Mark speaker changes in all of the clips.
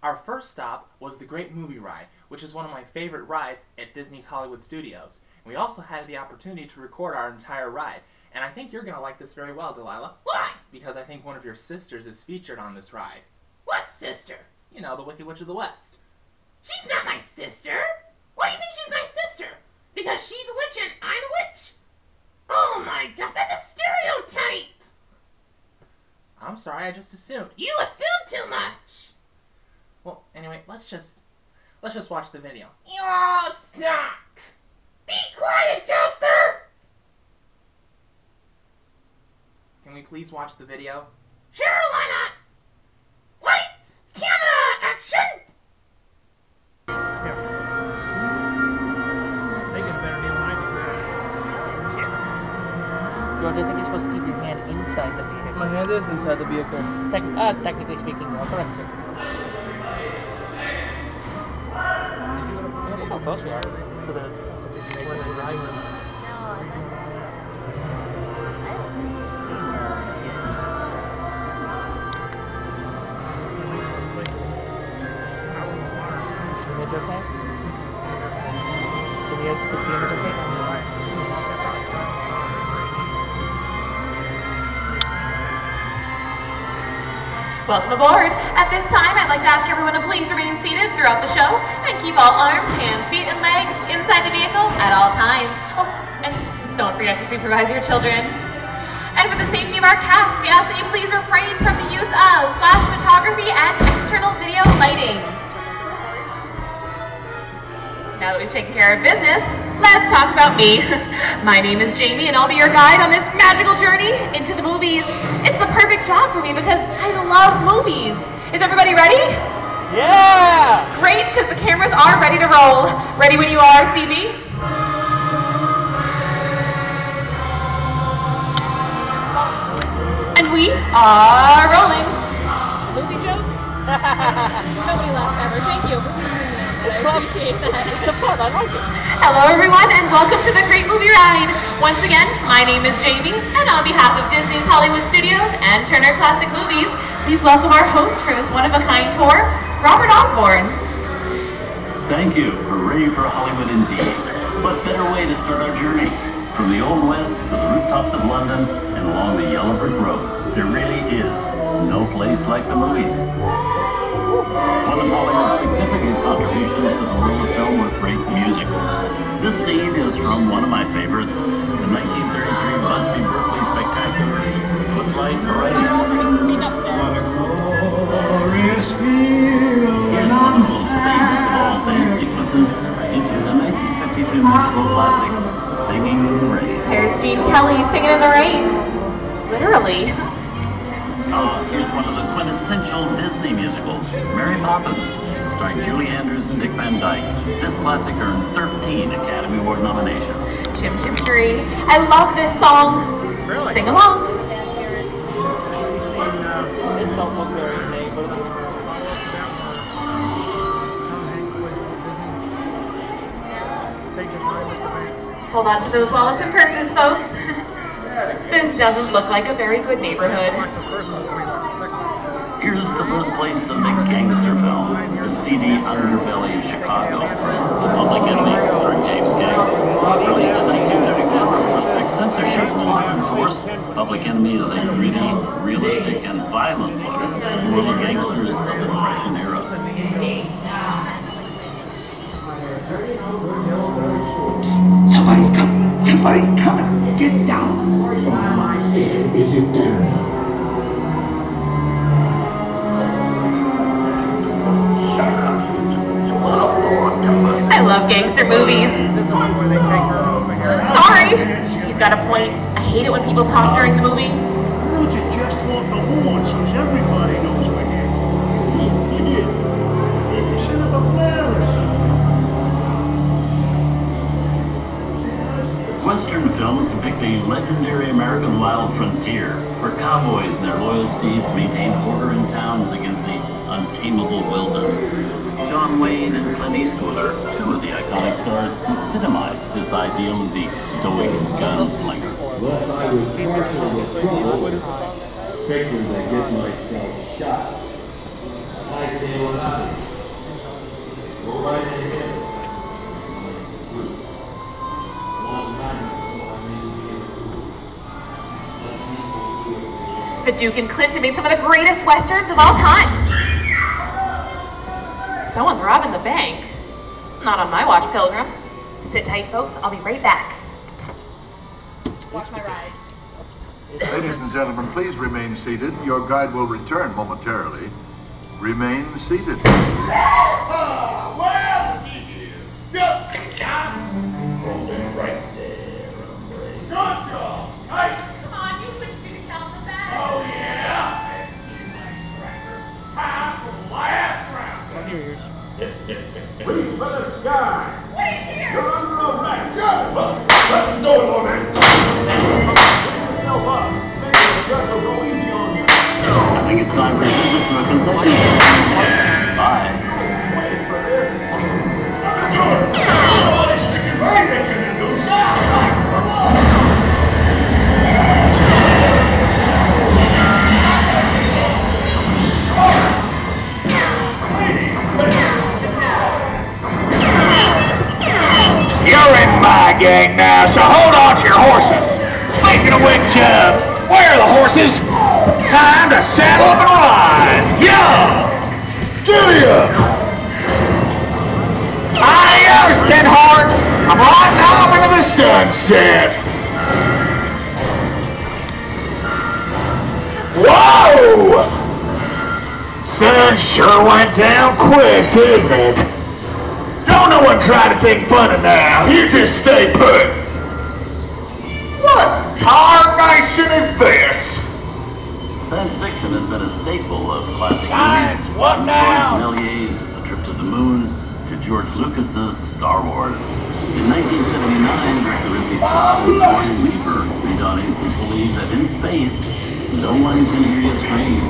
Speaker 1: Our first stop was the Great Movie Ride, which is one of my favorite rides at Disney's Hollywood Studios. And we also had the opportunity to record our entire ride. And I think you're going to like this very well, Delilah.
Speaker 2: Why?
Speaker 1: Because I think one of your sisters is featured on this ride.
Speaker 2: What sister?
Speaker 1: You know, the Wicked Witch of the West.
Speaker 2: She's not my sister. Why do you think she's my sister? Because she's a witch and I'm a witch? Oh my god, that's a stereotype!
Speaker 1: I'm sorry, I just assumed.
Speaker 2: You assume too much!
Speaker 1: Well, anyway, let's just watch the video.
Speaker 2: You all suck! Be quiet, Jasper!
Speaker 1: Can we please watch the video?
Speaker 2: Sure, why not? Lights, camera, action!
Speaker 3: George, I think you're supposed to keep your hand inside the vehicle.
Speaker 4: My hand is inside the vehicle.
Speaker 3: Technically speaking, you are correct, sir. Look how close we are to the driver. Is the image okay? Is the image okay?
Speaker 5: Welcome aboard. At this time, I'd like to ask everyone to please remain seated throughout the show and keep all arms, hands, feet, and legs inside the vehicle at all times. Oh, and don't forget to supervise your children. And for the safety of our cast, we ask that you please refrain from the use of flash photography and external video lighting. Now that we've taken care of business, let's talk about me. My name is Jamie, and I'll be your guide on this magical journey into the movies. It's the perfect job for me because I love movies. Is everybody ready?
Speaker 3: Yeah!
Speaker 5: Great, because the cameras are ready to roll. Ready when you are, CB? And we are rolling. Movie joke? Nobody laughs ever. Thank you. I appreciate that.
Speaker 3: It's a fun, I like it.
Speaker 5: Hello everyone and welcome to the Great Movie Ride. Once again, my name is Jamie and on behalf of Disney's Hollywood Studios and Turner Classic Movies, please welcome our host for this one-of-a-kind tour, Robert Osborne.
Speaker 6: Thank you. Hooray for Hollywood indeed. What better way to start our journey? From the Old West to the rooftops of London and along the Yellow Brick Road, there really is no place like the movies. One of Hollywood's significant contributions to the world of film was great music. This scene is from one of my favorites, the 1933 Busby Berkeley Spectacular, Footlight Parade. Here's one of the most famous of all dance sequences into the 1952 musical classic, Singing in the Rain.
Speaker 5: Here's Gene Kelly singing in the rain. Literally.
Speaker 6: Here's one of the quintessential Disney musicals, Mary Poppins, starring Julie Andrews and Dick Van Dyke. This classic earned 13 Academy Award nominations.
Speaker 5: Chim Chim Tree. I love this song.
Speaker 4: Really?
Speaker 5: Sing along.
Speaker 3: This don't look very neighborly.
Speaker 5: Hold on to those wallets and purses, folks. This doesn't look like a very good neighborhood.
Speaker 6: Here's the birthplace of the gangster film, the seedy underbelly of Chicago, The Public Enemy, starring James Gang. Released in 1934 with strict censorship laws enforced, Public Enemy is a gritty, realistic, and violent look at the world of gangsters of the Depression era.
Speaker 7: Somebody's coming. Get down. Oh, my head. Is it there?
Speaker 5: I love gangster movies. Sorry. He's got a point. I hate it when people talk during the movie.
Speaker 7: Why don't you just hold the horn so everybody knows we're here? Idiot. You should have embarrassed.
Speaker 6: Western films depict a legendary American wild frontier, where cowboys and their loyal steeds maintain order in towns against the untamable wilderness. John Wayne and Clint Eastwood are two of the iconic stars who epitomize this ideal of the stoic gunslinger.
Speaker 8: Unless I was partial with trouble, fixing to get myself shot. I tell you what,
Speaker 5: The Duke and Clinton made some of the greatest westerns of all time. Someone's robbing the bank. Not on my watch, Pilgrim. Sit tight, folks. I'll be right back. Watch my ride.
Speaker 4: Ladies and gentlemen, please remain seated. Your guide will return momentarily. Remain seated.
Speaker 7: Well, just in time. Hold it right there, hombre. Good job. Hey.
Speaker 5: Come on, you switch to the council back.
Speaker 7: Oh, yeah. That's you, nice tracker. Time for the last round.
Speaker 3: On your ears.
Speaker 7: Reach for the sky.
Speaker 5: Wait here.
Speaker 7: You're under arrest. Shut up. Let's go, woman. Yourself up. Maybe the judge will go easy on you.
Speaker 6: I think it's time for a visit to a concession stand. Bye.
Speaker 7: Wait for this. Oh, it's sticking right into the new shot.
Speaker 9: You're in my gang now, so hold on to your horses. Speaking of which, where are the horses? Time to saddle up and ride. Yeah! Giddy up! Adios, Ten Hart. I'm riding off into the sunset. Whoa! Sun sure went down quick, didn't it? Don't no one try to think funny now. You just stay put. What tarnation is this?
Speaker 6: Science fiction has been a staple of classic
Speaker 9: Science,
Speaker 6: movies.
Speaker 9: what
Speaker 6: From
Speaker 9: now?
Speaker 6: George Méliès's A Trip to the Moon to George Lucas's Star Wars. In 1979, director Ridley Scott and Sigourney Weaver made audiences believe that in space, no one can hear you scream.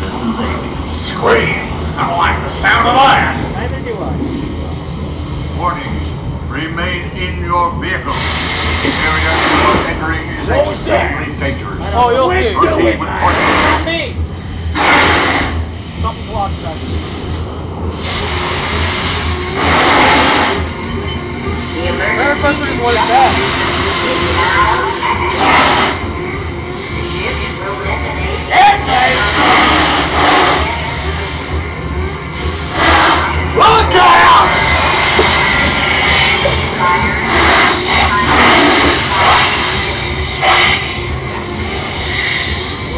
Speaker 6: This is aliens.
Speaker 9: Scream. I don't like the sound of that.
Speaker 3: Neither do I.
Speaker 4: Warnings. Remain in your vehicle. The area you are entering is extremely dangerous.
Speaker 3: Oh, you'll see.
Speaker 4: Proceed with caution.
Speaker 3: Me! Something blocks that. Very first one is what it's at.
Speaker 9: Look out!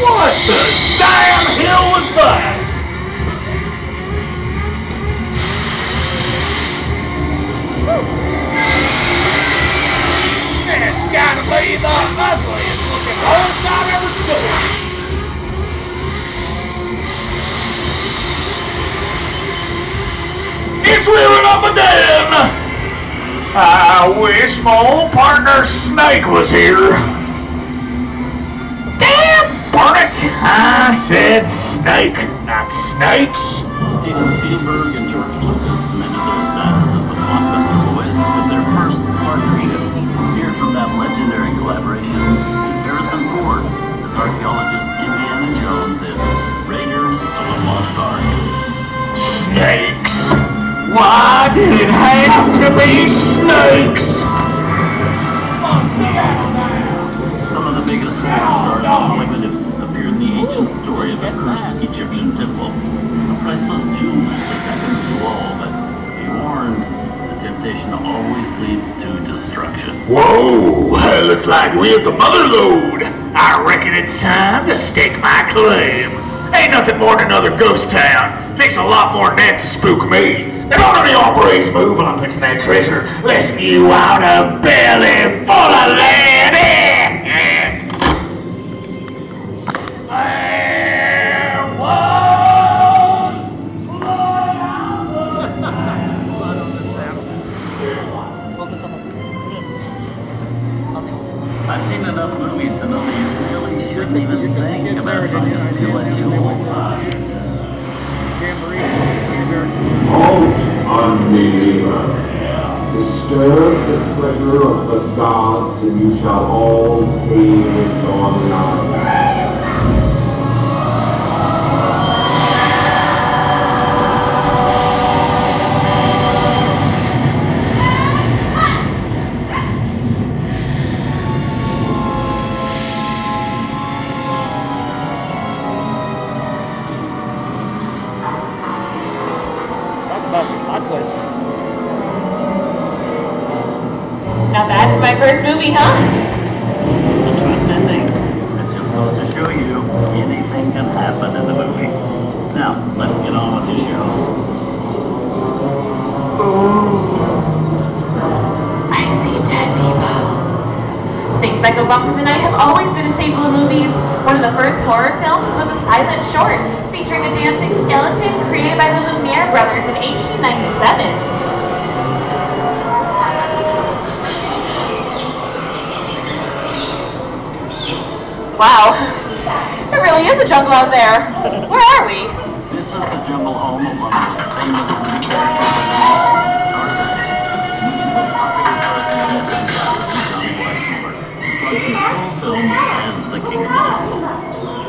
Speaker 9: What the damn hell was that? This gotta be the ugliest looking horse I've ever seen. It's rearing up again! I wish my old partner Snake was here. Damn, burn it! I said Snake, not snakes.
Speaker 6: Steven Spielberg and George Lucas cemented their status as the blockbuster boys with their first partnership. Here from that legendary collaboration is Harrison Ford as archaeologist Indiana Jones in Raiders of the Lost Ark.
Speaker 9: Snakes. Why did it have to be snakes?
Speaker 6: Some of the biggest stars in Hollywood have appeared in the ancient story of a cursed Egyptian temple. A priceless jewel that beckons to all, but be warned, the temptation always leads to destruction.
Speaker 9: Whoa, looks like we have the mother lode. I reckon it's time to stake my claim. Ain't nothing more than another ghost town. Takes a lot more than that to spook me. If one of the hombres move up into that treasure, listen you out a belly full of lead. There was blood on the
Speaker 3: Focus on the...
Speaker 6: I've seen enough movies to know that you really shouldn't even think about science until it's too old.
Speaker 8: Halt, unbeliever. Disturb the treasure of the gods, and you shall all pay with your lives.
Speaker 3: place.
Speaker 5: Now that's my first movie, huh?
Speaker 6: The twist ending. It just goes to show you anything can happen in the movies. Now, let's get on with the show.
Speaker 5: I see dead people. Things that go bump in the night have always been a staple of movies. One of the first horror films was a silent short featuring a dancing skeleton created by the Lumiere brothers in 1897. Wow, there really is a jungle out there. Where are we?
Speaker 6: This is the jungle home of one of the most famous movie characters of all, Tarzan. Movie was popular cartoonist and Johnny Weissmuller, who control films as the King of the Jungle.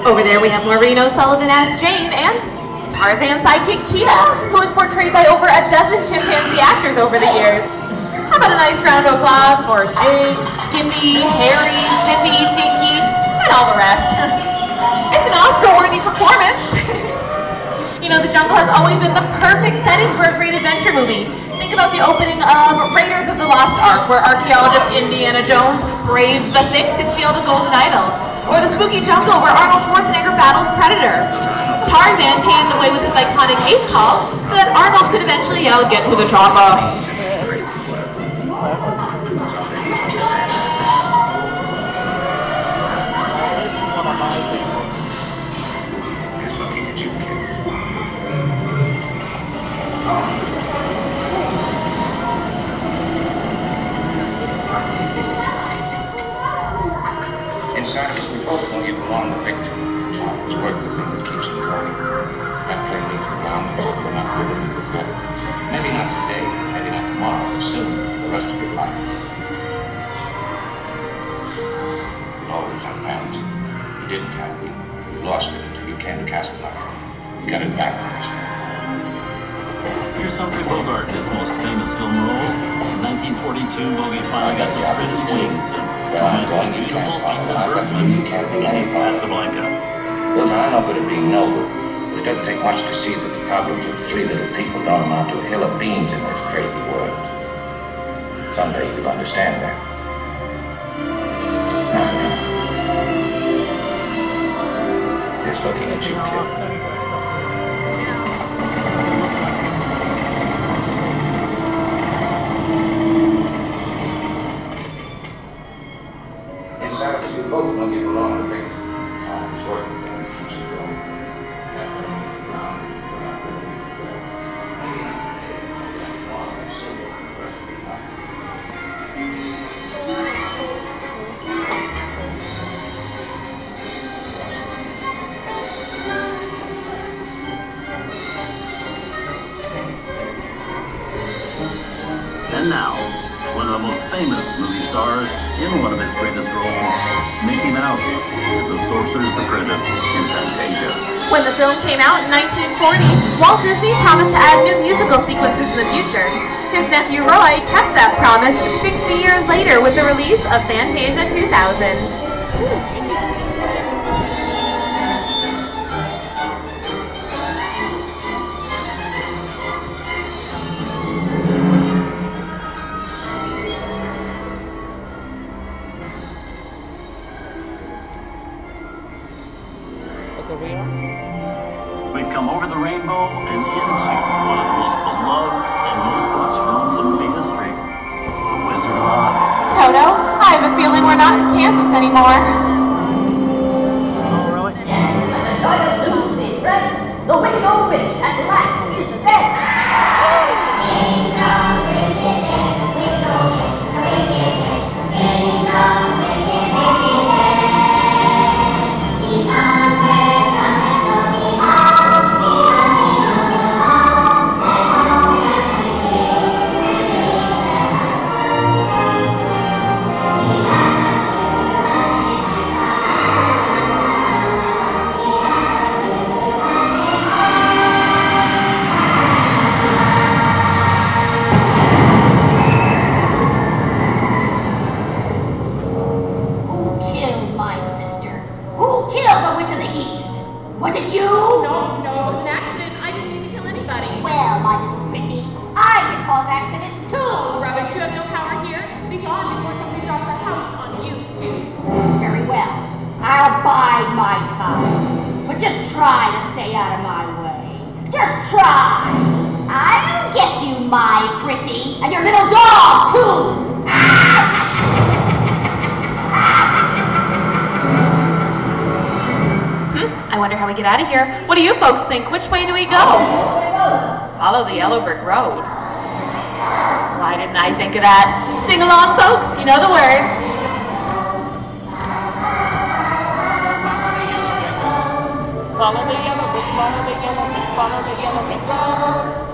Speaker 5: Over there we have Maureen O'Sullivan as Jane and Tarzan's sidekick Cheetah, who was portrayed by over a dozen chimpanzee actors over the years. How about a nice round of applause for Jake, Skippy, Harry, Zippy, Dinky, and all the rest. It's an Oscar-worthy performance. You know, the jungle has always been the perfect setting for a great adventure movie. Think about the opening of Raiders of the Lost Ark, where archaeologist Indiana Jones braves the thick to steal the golden idol. Or the spooky jungle, where Arnold Schwarzenegger battles Predator. Tarzan paved the way with his iconic ace call, so that Arnold could eventually yell, "Get to the chopper."
Speaker 10: Inside of us, we both know you belong to victim. It's work the thing that keeps them going. That train leaves the ground and we're not willing to look better. Maybe not today, maybe not tomorrow, but soon, for the rest of your life. You'll always have plans. You didn't have it. You lost it until you came to Casablanca. You got it back last time.
Speaker 6: Here's Humphrey Bogart, his most famous film role. In 1942, movie finally got to spread his wings and
Speaker 10: Where I'm going, you can't follow. I've got to do you can't be any part of it.
Speaker 6: Casablanca.
Speaker 10: Wilson, I know good at being noble, but it doesn't take much to see that the problems of three little people don't amount to a hill of beans in this crazy world. Someday you'll understand that. Just looking at you, kid. Inside of us, we both know you belong to victim. It's work the thing that keeps you going. That train leaves the ground, we're not willing to look better. Maybe not today, maybe not tomorrow, but soon, for the rest of your life.
Speaker 6: And now, one of the most famous movie stars in one of his greatest roles, Mickey Mouse, as the Sorcerer's Apprentice in Fantasia.
Speaker 5: When the film came out in 1940, Walt Disney promised to add new musical sequences in the future. His nephew Roy kept that promise 60 years later with the release of Fantasia 2000.
Speaker 6: We've come over the rainbow and into one of the most beloved and most watched films in movie history, The Wizard of Oz.
Speaker 5: Toto, I have a feeling we're not in Kansas anymore.
Speaker 6: Oh, really?
Speaker 2: The wicked old witch at last is dead.
Speaker 11: surprise! I'll get you, my pretty, and your little dog, too!
Speaker 5: I wonder how we get out of here. What do you folks think? Which way do we go? Follow the yellow brick road. Why didn't I think of that? Sing along, folks. You know the words.
Speaker 3: Follow the yellow brick, follow the yellow brick, follow the yellow brick road.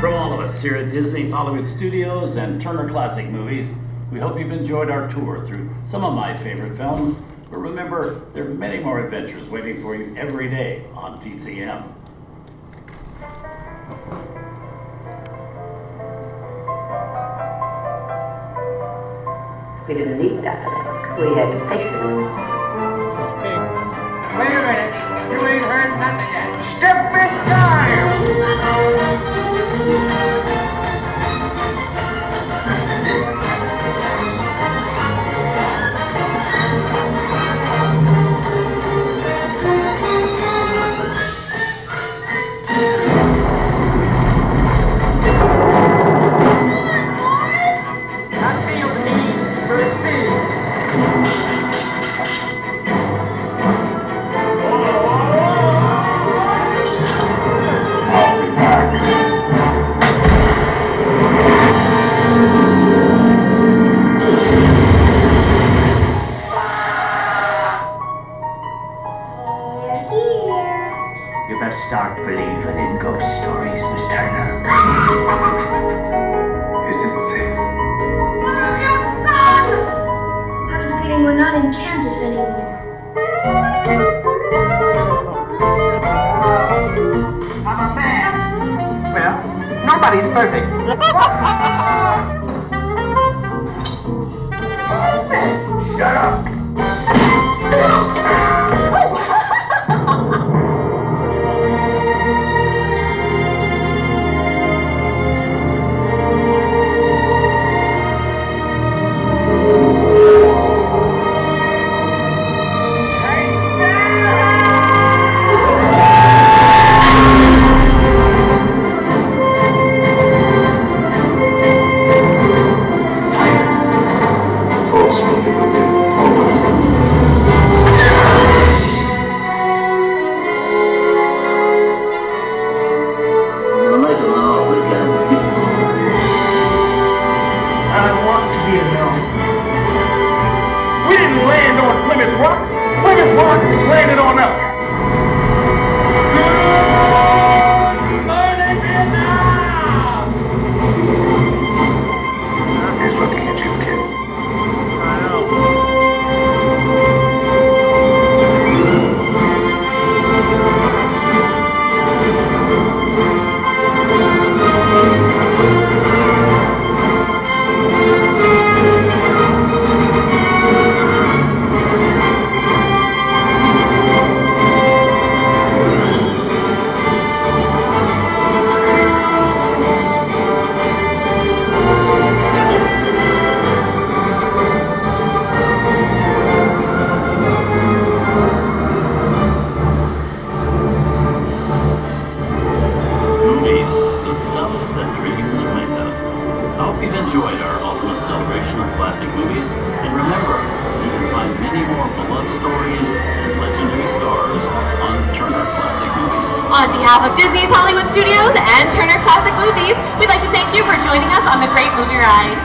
Speaker 6: From all of us here at Disney's Hollywood Studios and Turner Classic Movies, we hope you've enjoyed our tour through some of my favorite films. But remember, there are many more adventures waiting for you every day on TCM.
Speaker 12: We didn't need that book. We had spaces.
Speaker 9: Wait a minute. You ain't heard nothing yet. Step inside!
Speaker 13: You better start believing in ghost stories, Miss Turner.
Speaker 14: Is it safe?
Speaker 11: I have the feeling we're not in Kansas anymore.
Speaker 9: I'm a fan. Well, nobody's perfect. Shut up. We didn't land on Plymouth Rock. Plymouth Rock landed on us. Good morning, Vietnam!
Speaker 10: He's looking at you, kid.
Speaker 9: I know.
Speaker 5: behalf of Disney's Hollywood Studios and Turner Classic Movies, we'd like to thank you for joining us on the Great Movie Ride.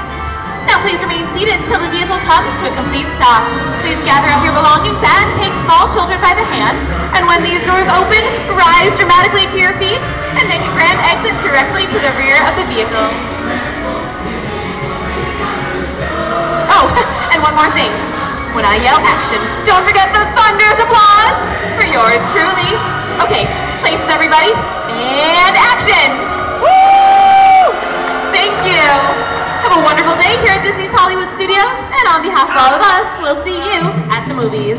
Speaker 5: Now please remain seated until the vehicle comes to a complete stop. Please gather up your belongings and take small children by the hand. And when these doors open, rise dramatically to your feet and make a grand exit directly to the rear of the vehicle. Oh, and one more thing. When I yell action, don't forget the thunderous applause for yours truly. Okay, places everybody, and action! Woo! Thank you. Have a wonderful day here at Disney's Hollywood Studios, and on behalf of all of us, we'll see you at the movies.